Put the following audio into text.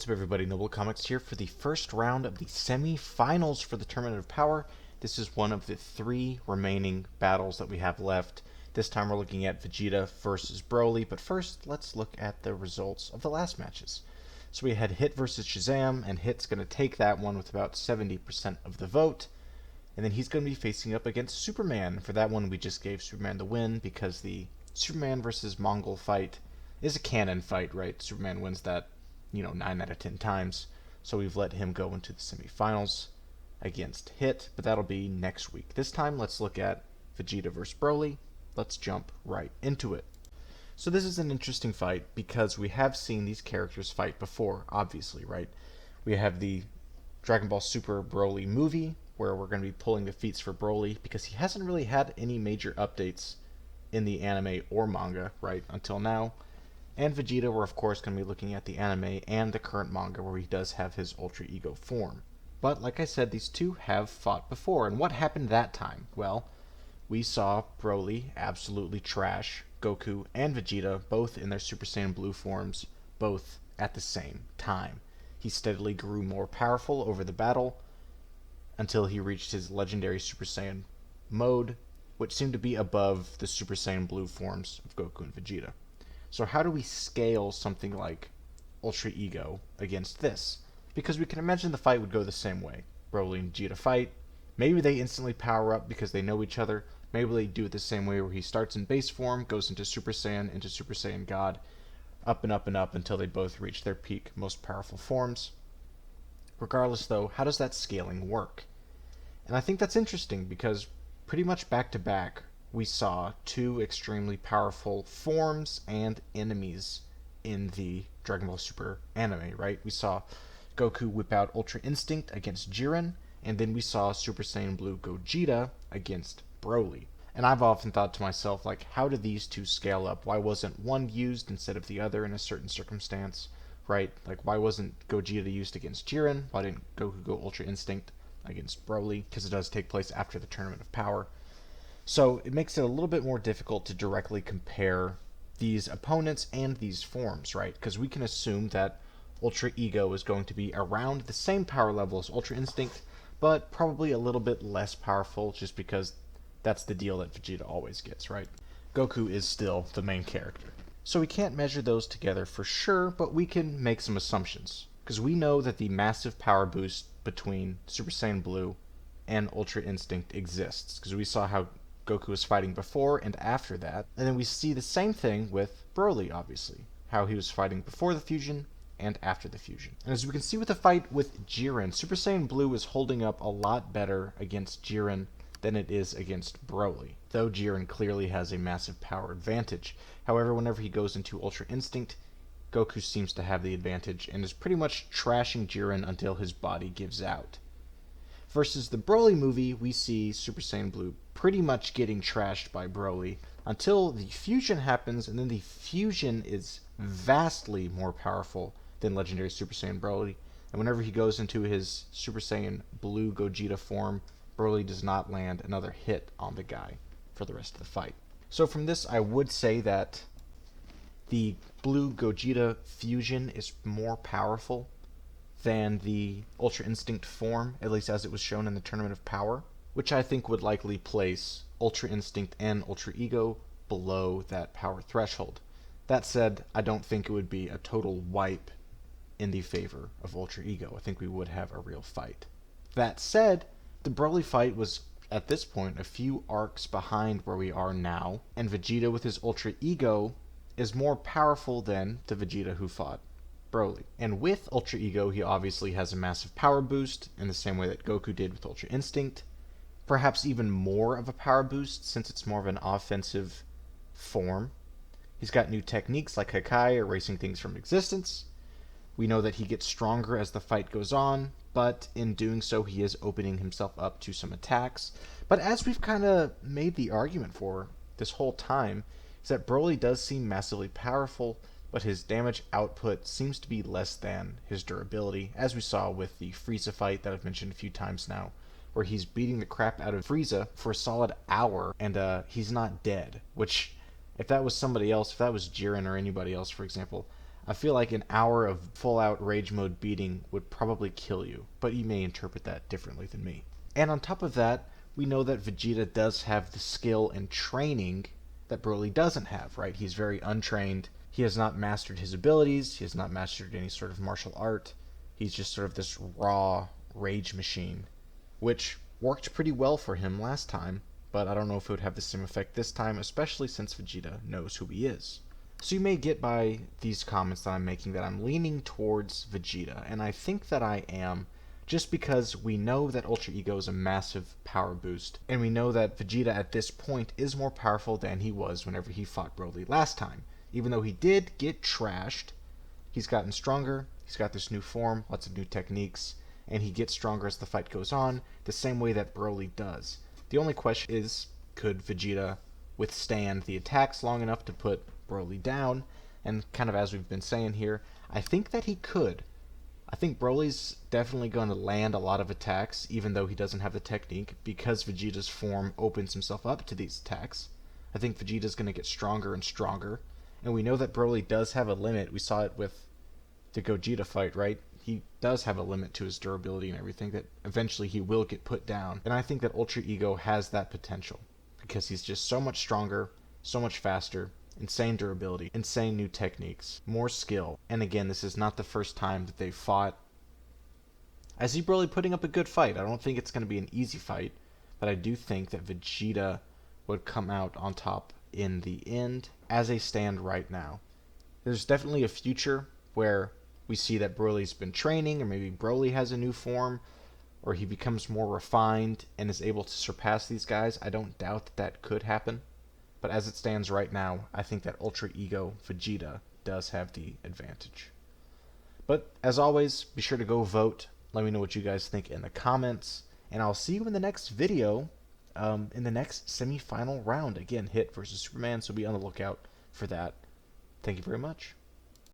What's up everybody, Noble Comics here for the first round of the semi-finals for the Tournament of Power. This is one of the 3 remaining battles that we have left. This time we're looking at Vegeta versus BROLY, but first let's look at the results of the last matches. So we had Hit versus Shazam, and Hit's going to take that one with about 70% of the vote. And then he's going to be facing up against Superman. For that one we just gave Superman the win because the Superman versus Mongol fight is a canon fight, right? Superman wins that 9 out of 10 times. So we've let him go into the semifinals against Hit, but that'll be next week. This time, let's look at Vegeta versus BROLY. Let's jump right into it. So this is an interesting fight because we have seen these characters fight before, obviously, right? We have the Dragon Ball Super BROLY movie, where we're going to be pulling the feats for BROLY because he hasn't really had any major updates in the anime or manga, right, until now. And Vegeta, we're of course going to be looking at the anime and the current manga where he does have his Ultra Ego form. But like I said, these two have fought before, and what happened that time? Well, we saw BROLY absolutely trash Goku and Vegeta, both in their Super Saiyan Blue forms, both at the same time. He steadily grew more powerful over the battle until he reached his legendary Super Saiyan mode, which seemed to be above the Super Saiyan Blue forms of Goku and Vegeta. So how do we scale something like Ultra Ego against this? Because we can imagine the fight would go the same way. BROLY and Vegeta fight. Maybe they instantly power up because they know each other. Maybe they do it the same way where he starts in base form, goes into Super Saiyan God, up and up and up until they both reach their peak, most powerful forms. Regardless though, how does that scaling work? And I think that's interesting because pretty much back to back, we saw 2 extremely powerful forms and enemies in the Dragon Ball Super anime, right? We saw Goku whip out Ultra Instinct against Jiren, and then we saw Super Saiyan Blue Gogeta against BROLY. And I've often thought to myself, like, how do these 2 scale up? Why wasn't one used instead of the other in a certain circumstance, right? Like, why wasn't Gogeta used against Jiren? Why didn't Goku go Ultra Instinct against BROLY? Because it does take place after the Tournament of Power. So it makes it a little bit more difficult to directly compare these opponents and these forms, right? Because we can assume that Ultra Ego is going to be around the same power level as Ultra Instinct, but probably a little bit less powerful just because that's the deal that Vegeta always gets, right? Goku is still the main character. So we can't measure those together for sure, but we can make some assumptions. Because we know that the massive power boost between Super Saiyan Blue and Ultra Instinct exists. Because we saw how Goku was fighting before and after that, and then we see the same thing with BROLY, obviously, how he was fighting before the fusion and after the fusion. And as we can see with the fight with Jiren, Super Saiyan Blue is holding up a lot better against Jiren than it is against BROLY, though Jiren clearly has a massive power advantage. However, whenever he goes into Ultra Instinct, Goku seems to have the advantage and is pretty much trashing Jiren until his body gives out. Versus the BROLY movie, we see Super Saiyan Blue pretty much getting trashed by BROLY until the fusion happens, and then the fusion is vastly more powerful than legendary Super Saiyan BROLY, and whenever he goes into his Super Saiyan Blue Gogeta form, BROLY does not land another hit on the guy for the rest of the fight. So from this, I would say that the Blue Gogeta fusion is more powerful than the Ultra Instinct form, at least as it was shown in the Tournament of Power, which I think would likely place Ultra Instinct and Ultra Ego below that power threshold. That said, I don't think it would be a total wipe in the favor of Ultra Ego. I think we would have a real fight. That said, the BROLY fight was, at this point, a few arcs behind where we are now, and Vegeta with his Ultra Ego is more powerful than the Vegeta who fought BROLY. And with Ultra Ego, he obviously has a massive power boost in the same way that Goku did with Ultra Instinct. Perhaps even more of a power boost since it's more of an offensive form. He's got new techniques like Hakai, erasing things from existence. We know that he gets stronger as the fight goes on, but in doing so he is opening himself up to some attacks. But as we've kind of made the argument for this whole time, is that BROLY does seem massively powerful, but his damage output seems to be less than his durability, as we saw with the Frieza fight that I've mentioned a few times now, where he's beating the crap out of Frieza for a solid hour, and he's not dead, which, if that was somebody else, if that was Jiren or anybody else, for example, I feel like an hour of full-out rage mode beating would probably kill you, but you may interpret that differently than me. And on top of that, we know that Vegeta does have the skill and training that Broly doesn't have, right? He's very untrained. He has not mastered his abilities. He has not mastered any sort of martial art. He's just sort of this raw rage machine, which worked pretty well for him last time, but I don't know if it would have the same effect this time, especially since Vegeta knows who he is. So you may get by these comments that I'm making that I'm leaning towards Vegeta, and I think that I am, just because we know that Ultra Ego is a massive power boost, and we know that Vegeta at this point is more powerful than he was whenever he fought Broly last time. Even though he did get trashed, he's gotten stronger, he's got this new form, lots of new techniques, and he gets stronger as the fight goes on, the same way that Broly does. The only question is, could Vegeta withstand the attacks long enough to put Broly down? And kind of as we've been saying here, I think that he could. I think Broly's definitely going to land a lot of attacks, even though he doesn't have the technique, because Vegeta's form opens himself up to these attacks. I think Vegeta's going to get stronger and stronger, and we know that Broly does have a limit. We saw it with the Gogeta fight, right? He does have a limit to his durability and everything, that eventually he will get put down. And I think that Ultra Ego has that potential, because he's just so much stronger, so much faster, insane durability, insane new techniques, more skill. And again, this is not the first time that they've fought. I see Broly putting up a good fight. I don't think it's going to be an easy fight, but I do think that Vegeta would come out on top in the end as they stand right now. There's definitely a future where we see that Broly's been training, or maybe Broly has a new form, or he becomes more refined and is able to surpass these guys. I don't doubt that that could happen. But as it stands right now, I think that Ultra Ego Vegeta does have the advantage. But as always, be sure to go vote. Let me know what you guys think in the comments. And I'll see you in the next video, in the next semi-final round. Again, Hit versus Superman, so be on the lookout for that. Thank you very much.